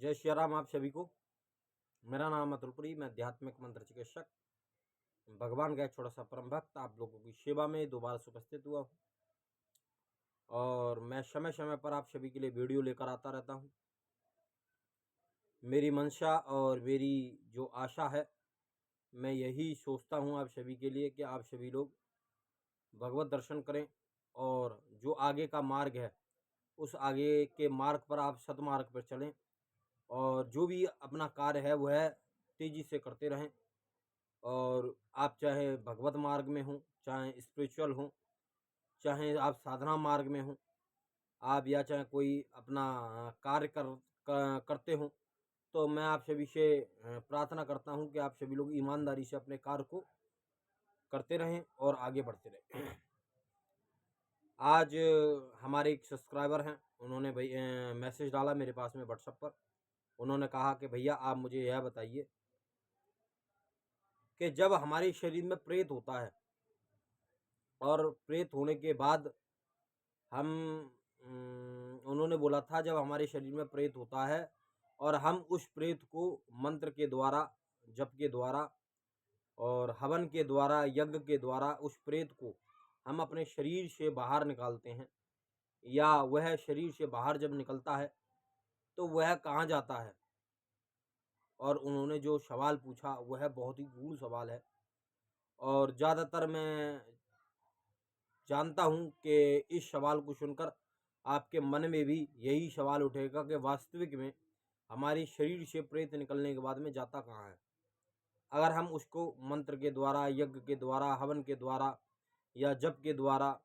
जय श्री राम आप सभी को। मेरा नाम अतुलपुरी, मैं आध्यात्मिक मंत्र चिकित्सक भगवान का एक छोटा सा परम भक्त आप लोगों की सेवा में दोबारा से उपस्थित हुआ हूँ। और मैं समय समय पर आप सभी के लिए वीडियो लेकर आता रहता हूँ। मेरी मंशा और मेरी जो आशा है, मैं यही सोचता हूँ आप सभी के लिए कि आप सभी लोग भगवत दर्शन करें और जो आगे का मार्ग है उस आगे के मार्ग पर आप सतमार्ग पर चलें और जो भी अपना कार्य है वह तेज़ी से करते रहें। और आप चाहे भगवत मार्ग में हों, चाहे स्पिरिचुअल हों, चाहे आप साधना मार्ग में हों, आप या चाहे कोई अपना कार्य करते हों, तो मैं आप सभी से प्रार्थना करता हूं कि आप सभी लोग ईमानदारी से अपने कार्य को करते रहें और आगे बढ़ते रहें। आज हमारे एक सब्सक्राइबर हैं, उन्होंने मैसेज डाला मेरे पास में व्हाट्सएप पर। उन्होंने कहा कि भैया आप मुझे यह बताइए कि जब हमारे शरीर में प्रेत होता है और प्रेत होने के बाद हम उन्होंने बोला था जब हमारे शरीर में प्रेत होता है और हम उस प्रेत को मंत्र के द्वारा, जप के द्वारा और हवन के द्वारा, यज्ञ के द्वारा उस प्रेत को हम अपने शरीर से बाहर निकालते हैं, या वह शरीर से बाहर जब निकलता है तो वह कहाँ जाता है। और उन्होंने जो सवाल पूछा वह बहुत ही गूढ़ सवाल है और ज़्यादातर मैं जानता हूं कि इस सवाल को सुनकर आपके मन में भी यही सवाल उठेगा कि वास्तविक में हमारे शरीर से प्रेत निकलने के बाद में जाता कहाँ है। अगर हम उसको मंत्र के द्वारा, यज्ञ के द्वारा, हवन के द्वारा या जप के द्वारा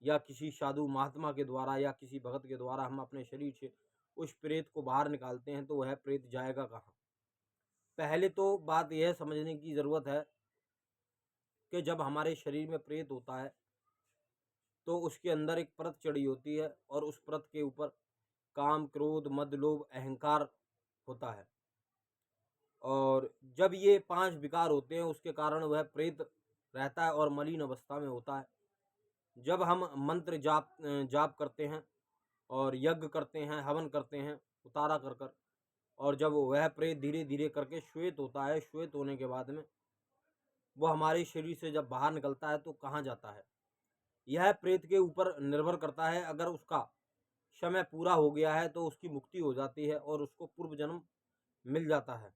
या किसी साधु महात्मा के द्वारा या किसी भगत के द्वारा हम अपने शरीर से उस प्रेत को बाहर निकालते हैं तो वह प्रेत जाएगा कहाँ। पहले तो बात यह समझने की ज़रूरत है कि जब हमारे शरीर में प्रेत होता है तो उसके अंदर एक परत चढ़ी होती है और उस परत के ऊपर काम, क्रोध, मद, लोभ, अहंकार होता है। और जब ये 5 विकार होते हैं उसके कारण वह प्रेत रहता है और मलिन अवस्था में होता है। जब हम मंत्र जाप करते हैं और यज्ञ करते हैं, हवन करते हैं उतारा कर कर, और जब वह प्रेत धीरे धीरे करके श्वेत होता है, श्वेत होने के बाद में वो हमारे शरीर से जब बाहर निकलता है तो कहाँ जाता है, यह प्रेत के ऊपर निर्भर करता है। अगर उसका समय पूरा हो गया है तो उसकी मुक्ति हो जाती है और उसको पूर्व जन्म मिल जाता है।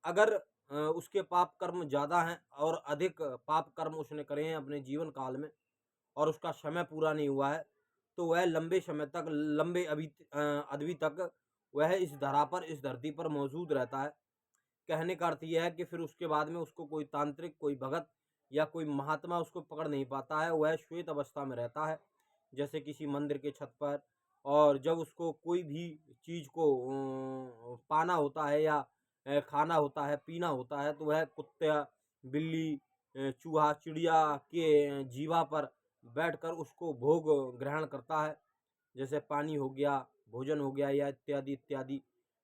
अगर उसके पाप कर्म ज़्यादा हैं और अधिक पाप कर्म उसने करे हैं अपने जीवन काल में और उसका समय पूरा नहीं हुआ है तो वह लंबे समय तक, लंबे अवधि तक वह इस धरा पर, इस धरती पर मौजूद रहता है। कहने का अर्थ यह है कि फिर उसके बाद में उसको कोई तांत्रिक, कोई भगत या कोई महात्मा उसको पकड़ नहीं पाता है। वह श्वेत अवस्था में रहता है जैसे किसी मंदिर के छत पर। और जब उसको कोई भी चीज़ को पाना होता है या खाना होता है, पीना होता है, तो वह कुत्ता, बिल्ली, चूहा, चिड़िया के जीवा पर बैठकर उसको भोग ग्रहण करता है। जैसे पानी हो गया, भोजन हो गया या इत्यादि इत्यादि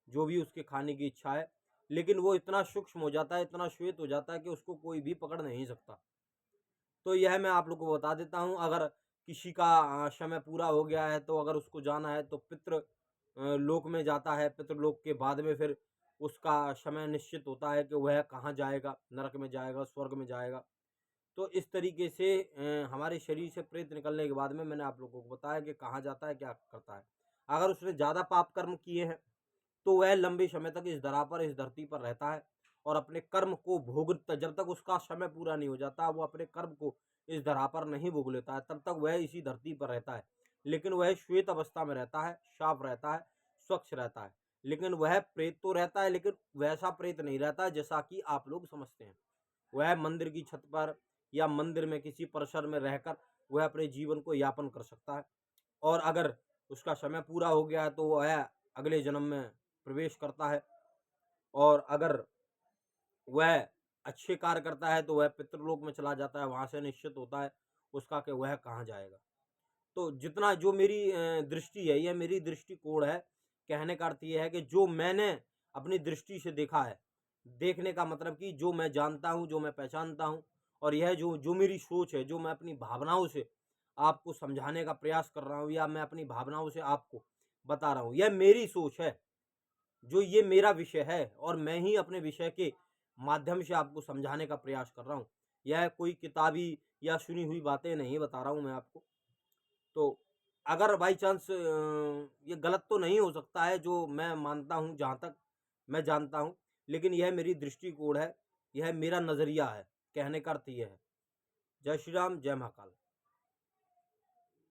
जो भी उसके खाने की इच्छा है। लेकिन वो इतना सूक्ष्म हो जाता है, इतना श्वेत हो जाता है कि उसको कोई भी पकड़ नहीं सकता। तो यह मैं आप लोग को बता देता हूँ। अगर किसी का समय पूरा हो गया है तो अगर उसको जाना है तो पितृ लोक में जाता है। पितृलोक के बाद में फिर उसका समय निश्चित होता है कि वह कहाँ जाएगा, नरक में जाएगा, स्वर्ग में जाएगा। तो इस तरीके से हमारे शरीर से प्रेत निकलने के बाद में मैंने आप लोगों को बताया कि कहाँ जाता है, क्या करता है। अगर उसने ज़्यादा पाप कर्म किए हैं तो वह लंबे समय तक इस धरा पर, इस धरती पर रहता है और अपने कर्म को भोगता, जब तक उसका समय पूरा नहीं हो जाता वो अपने कर्म को इस धरा पर नहीं भोग लेता है तब तक वह इसी धरती पर रहता है। लेकिन वह श्वेत अवस्था में रहता है, साफ रहता है, स्वच्छ रहता है। लेकिन वह प्रेत तो रहता है, लेकिन वैसा प्रेत नहीं रहता जैसा कि आप लोग समझते हैं। वह मंदिर की छत पर या मंदिर में किसी परिसर में रहकर वह अपने जीवन को यापन कर सकता है। और अगर उसका समय पूरा हो गया है तो वह अगले जन्म में प्रवेश करता है। और अगर वह अच्छे कार्य करता है तो वह पितृलोक में चला जाता है, वहाँ से निश्चित होता है उसका कि वह कहाँ जाएगा। तो जितना जो मेरी दृष्टि है, यह मेरी दृष्टिकोण है। कहने का अर्थ यह है कि जो मैंने अपनी दृष्टि से देखा है, देखने का मतलब कि जो मैं जानता हूँ, जो मैं पहचानता हूँ, और यह जो जो मेरी सोच है, जो मैं अपनी भावनाओं से आपको समझाने का प्रयास कर रहा हूँ या मैं अपनी भावनाओं से आपको बता रहा हूँ, यह मेरी सोच है। जो ये मेरा विषय है और मैं ही अपने विषय के माध्यम से आपको समझाने का प्रयास कर रहा हूँ। यह कोई किताबी या सुनी हुई बातें नहीं बता रहा हूँ मैं आपको। तो अगर बाई चांस ये गलत तो नहीं हो सकता है जो मैं मानता हूँ, जहाँ तक मैं जानता हूँ, लेकिन यह मेरी दृष्टिकोण है, यह मेरा नज़रिया है, कहने का अर्थ ये है। जय श्री राम, जय महाकाल।